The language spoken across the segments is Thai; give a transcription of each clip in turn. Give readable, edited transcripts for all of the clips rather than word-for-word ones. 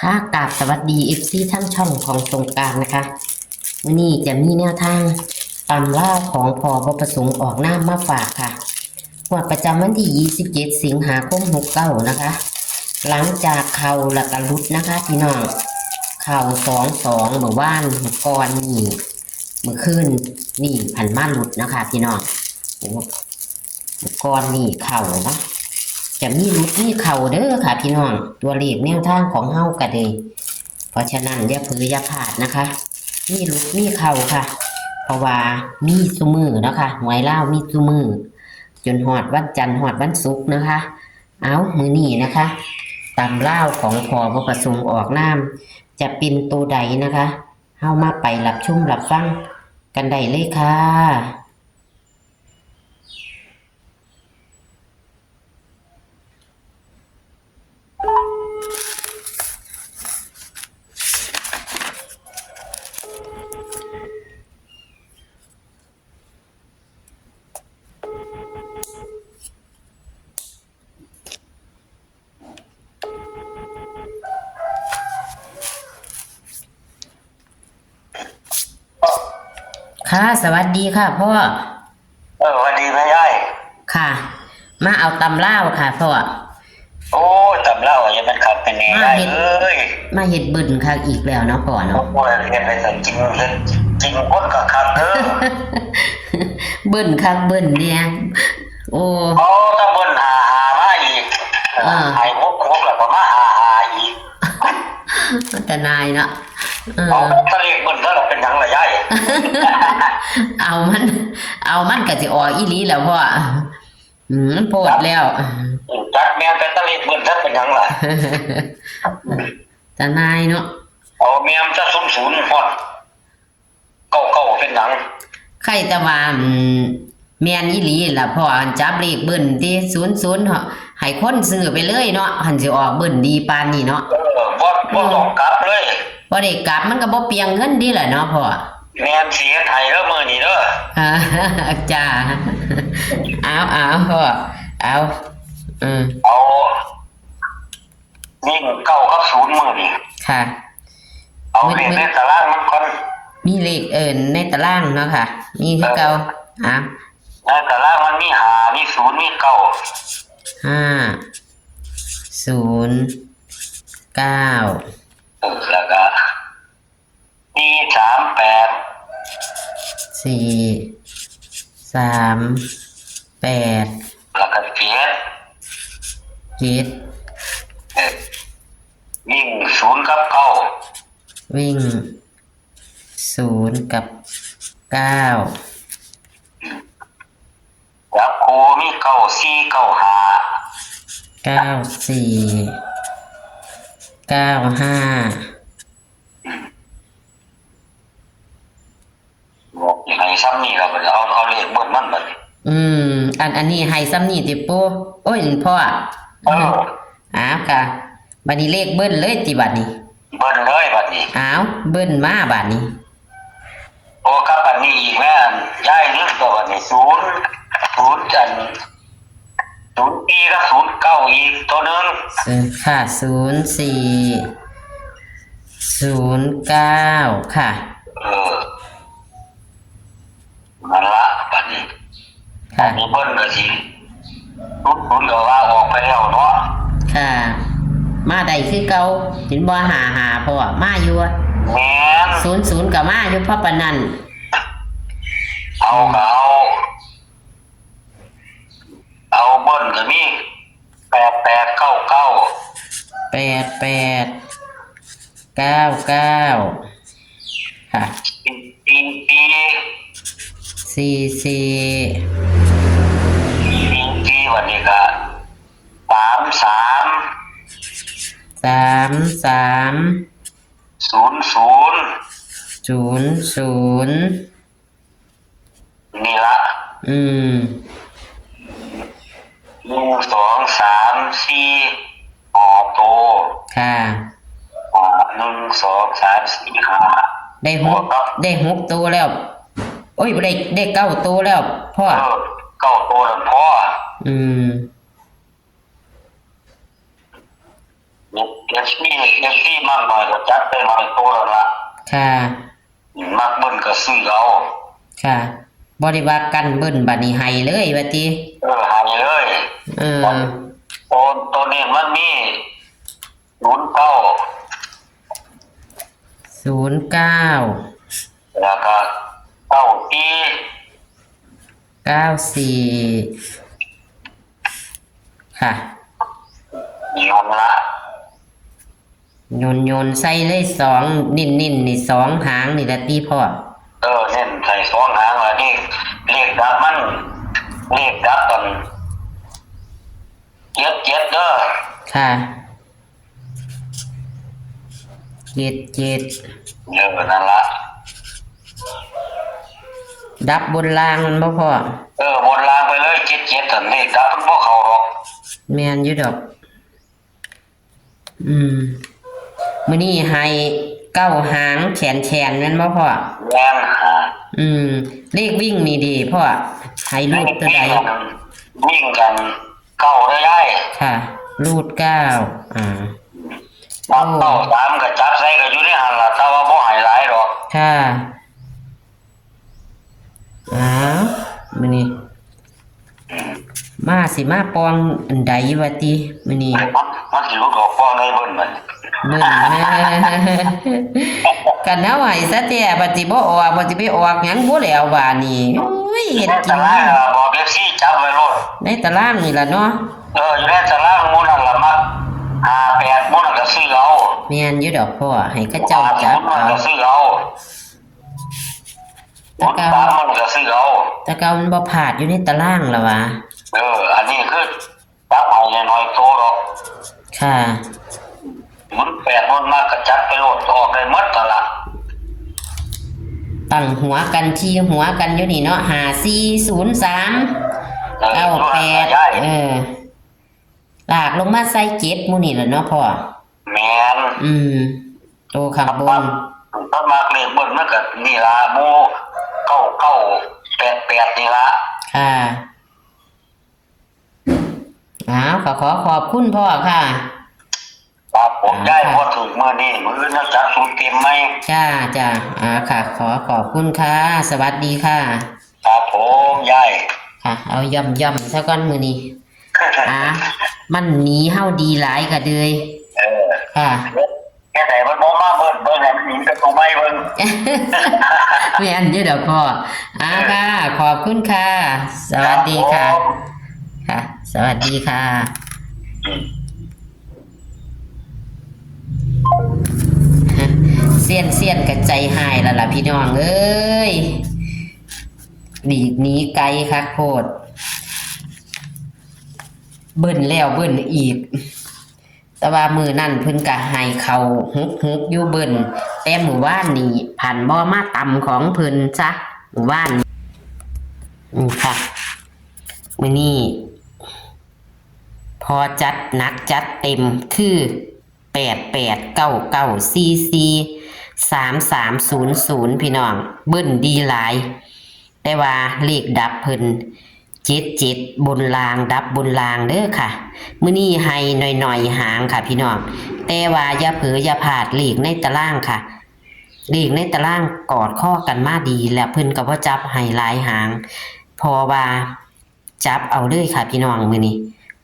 ค่ะกราบสวัสดีทั้งช่องของสงกรานต์นะคะวันนี้จะมีแนวทางตำล่าของพอประสงค์ออกหน้ามาฝากค่ะงวดประจำวันที่27สิงหาคม69นะคะหลังจากเข่าหลักลุดนะคะพี่น้องเข่า22เมื่อวานก่อนนี่เมื่อคืนนี่ผันมาหลุดนะคะพี่น้องก่อนนี่เข่าเนาะจะมีลุดมีเข่าเด้อค่ะพี่น้องตัวเลขแนวทางของเฮากันเลยเพราะฉะนั้นอย่าเผลออย่าพลาดนะคะมีลุดมีเข่าค่ะเพราะว่ามีซุมือเนาะค่ะหวยเล่ามีซุมือจนหอดวันจันทร์หอดวันศุกร์นะคะเอามือนี่นะคะตำเล่าของพอประสงค์ออกน้ำจะเป็นตัวใดนะคะเฮามาไปรับชมรับฟังกันได้เลยค่ะค่ะสวัสดีค่ะพ่อสวัสดีแม่ย่ายค่ะมาเอาตำเล่าค่ะพ่อโอ้ตำเล่าอย่างมันขับเป็นไงได้มาเห็ดบึนค่ะอีกแล้วเนาะพ่อเนาะโอ้ยเรียนไปสักจริงเห็นจริงคนก็ขับบึนค่ะบึนเนี่ยโอ้ตะบนหามาอีกหายมุกแล้วก็มาหาอีกแต่นายเนาะเอาทะเลบนถ้าเราเป็นยังไงย่ายเอามันก็จะออกอีหลีแล้วพ่อมันโพดแล้วจักแม่แต่ทะเลบนถ้าเป็นยังไงแต่นายเนาะเอาแม่จะศูนย์ฮอดเก่าเป็นยังใครแต่ว่าแม่นอีหลีล่ะพ่อจับเลขเบิ้นที่00เหาะให้คนซื้อไปเลยเนาะหันสิออกเบิ้นดีปานนี้เนาะบ่ต้องกลับเลยบ่ได้กลับมันก็บ่เปลียงเงินดีล่ะเนาะพ่อแม่นสิเฮ็ดให้เด้อมื้อนี้เด้อจ้าเอาพ่อเอาวิ่งเก้ากับศูนย์มื้อนี้ค่ะเอาเลขในตารางมันก่อนมีเลขในตารางเนาะค่ะมีคือเก่าในตารางมันมี5มี0มี9 5 0 9แล้วก็4 3 8 4 3 8แล้วก็7วิ่ง0กับ9วิ่ง0กับ9จับคู่มี9 4 9 9 4 9 5บอกยังไงซ้ำนี่เราเอาเลขเบิ้ลมันบัดอันนี้ให้ซ้ำนี่ติปูโอ้ยพ่อค่ะบัดนี้เลขเบิ้ลเลยติบัดนี้เบิ้ลเลยบัดนี้เบิ้ลมาบัดนี้โอ้ครับบัดนี้อีกแม่ย้ายนึกตัวบัดนี้0จัน0ปีกับ09อีกตัวนึงค่ะ04 09ค่ะนั่นละบัดนี้ค่ะมีเบิ้ลก็สิ0ก็ว่าออกไปแล้วเนาะค่ะมาได้คือเก่าเห็นบ่หาพ่อมาอยู่แม่น00ก็มาอยู่พ่อปานนั้นเอาเบิ้ลก็มี8899 ค่ะ44วันนี้ก็00นี่ละ1 2 3 4ออกโตค่ะ1 2 3 4 5ได้6ตัวแล้วโอ้ยได้9ตัวแล้วพ่อ9ตัวแล้วพ่อ เอฟซีมากหน่อยก็จัดไปหน่อยตัวละ ค่ะ มักเบิ้ลก็ซื้อเอา ค่ะบริวารกันเบิ้นบัดนี้ให้เลยว่าติ หายเลย เออ ตัวนี้มันมี09 09 แล้วก็94ค่ะ ยนละ โยนใส่เลย2นิ่นนี่2หางนี่ละติพ่อ เน้นใส่สองหางละนี่เลขดับมันเลขดับกันเจ็ดเด้อ ค่ะ7นั่นละ ดับบนล่างมันบ่พ่อบ นล่างไปเลยเจ็ดแต่เลขดับมันบ่เข้าหรอก แม่นอยู่ดอกมื้อนี้ให้9หางแขนแม่นบ่พ่อ แม่นเลขวิ่งนี่ดีพ่อให้รูดตัวใด วิ่งกันเก้าได้ ค่ะ รูด9เก้าสามก็จับใส่ก็อยู่ในหันละแต่ว่าบ่ให้หลายหรอก ค่ะมื้อนี้มาสิมาปองอันใดวะติมื้อนี้ มันสิรู้ออกฟ้องในเบิ่นมัน เบิ่นกันเอาไว้ซะแต่บัดสิบ่ออกบัดสิไปออกหยังบ่แล้วว่านี่โอ้ยเฮ็ดกิน บอก FC จับไว้โลด ในตารางนี่ล่ะเนาะ อยู่ในตารางหมู่นั่นล่ะมัก58หมู่นั่นก็ซื้อเอา แม่นอยู่ดอกพ่อให้เขาเจ้าจับ มัน เอา ก็ซื้อเอาตามมันก็ซื้อเอา แต่เก่ามันบ่พลาดอยู่ในตารางล่ะวะ อันนี้คือจับเอาน้อยๆโตหรอก ค่ะ มัน8มันมากก็จับไปโลดออกได้หมดนั่นล่ะ ตั้งหัวกันที่หัวกันอยู่นี่เนาะ5403 98ลากลงมาใส่7หมู่นี่ล่ะเนาะพ่อ แม่น โตข้างบน ถ้ามากเลขเบิ่นมันก็นี่ล่ะหมู่9988นี่ล่ะ ค่ะขอขอบคุณพ่อค่ะ ครับผมได้พอถึงมื้อนี้มื้ออื่นจะจัดสูตรเต็มไหม จ้าค่ะขอบคุณค่ะ สวัสดีค่ะ ครับผมยาย ค่ะ เอาย่ำซะก่อนมื้อนี้มันหนีเฮาดีหลายก็เลย ค่ะ แค่ไหนมันบ่มาเบิ่งให้มันหนีกับตัวไม่เบิ่ง แม่นอยู่ดอกพ่อค่ะ ขอบคุณค่ะ สวัสดีค่ะ ค่ะ สวัสดีค่ะเสี้ยนกับใจหายแล้วล่ะพี่น้องเอ้ยหลีกหนีไกลคักโพดเบิ่นแล้วเบิ่นอีกแต่ว่ามือนั่นเพิ่นก็ให้เขาฮุกอยู่เบิ่นแต่หมู่บ้านนี่ผ่านบ่มาต่ำของเพิ่นซะหมู่บ้านค่ะมื้อนี้พอจัดหนักจัดเต็มคือ8899443300พี่น้องเบิ้นดีหลายแต่ว่าเลขดับเพิ่น77บนรางดับบนรางเด้อค่ะมื้อนี้ให้หน่อยๆหางค่ะพี่น้องแต่ว่าอย่าเผลออย่าพลาดเลขในตารางค่ะเลขในตารางกอดข้อกันมาดีแล้วเพิ่นก็บ่จับให้หลายหางพอว่าจับเอาเลยค่ะพี่น้องมื้อนี้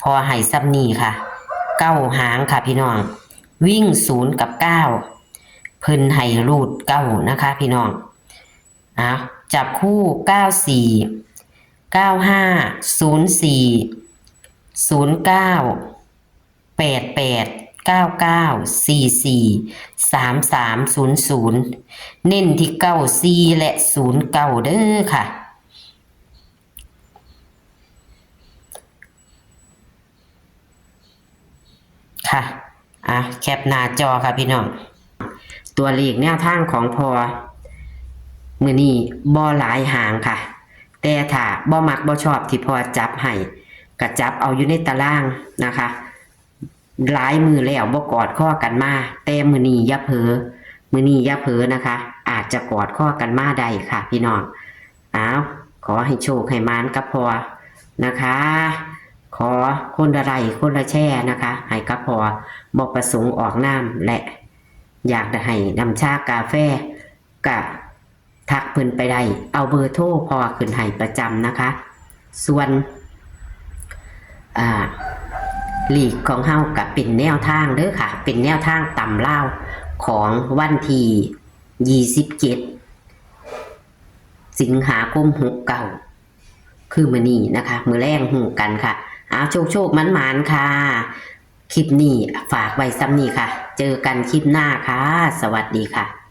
พอให้ซ้ำนี้ค่ะ9หางค่ะพี่น้องวิ่ง0กับ9เพิ่นให้รูด9นะคะพี่น้องจับคู่94 95 04 09 88 99 44 3300เน้นที่94และ09เด้อค่ะค่ะแคปหน้าจอค่ะพี่น้องตัวเลขแนวทางของพอมื้อนี้บ่หลายหางค่ะแต่ถ้าบ่มักบ่ชอบที่พอจับให้ก็จับเอาอยู่ในตารางนะคะหลายมือแล้วบ่กอดข้อกันมาแต่มื้อนี้อย่าเผลอนะคะอาจจะกอดข้อกันมาได้ค่ะพี่น้องขอให้โชคให้มานกับพอนะคะ ขอคนละไลค์คนละแช่นะคะให้กับพอบอกประสงค์ออกนามและอยากจะให้นำชากาแฟกับทักเพิ่นไปได้เอาเบอร์โทรพอขึ้นให้ประจำนะคะส่วนลีกของเฮากับเป็นแนวทางเด้อค่ะเป็นแนวทางต่ำเล่าของวันที่27สิงหาคม69คือมื้อนี้นะคะมื้อแรงหูกันค่ะเอาโชคมันค่ะคลิปนี้ฝากไว้ซ้ำนี้ค่ะเจอกันคลิปหน้าค่ะสวัสดีค่ะ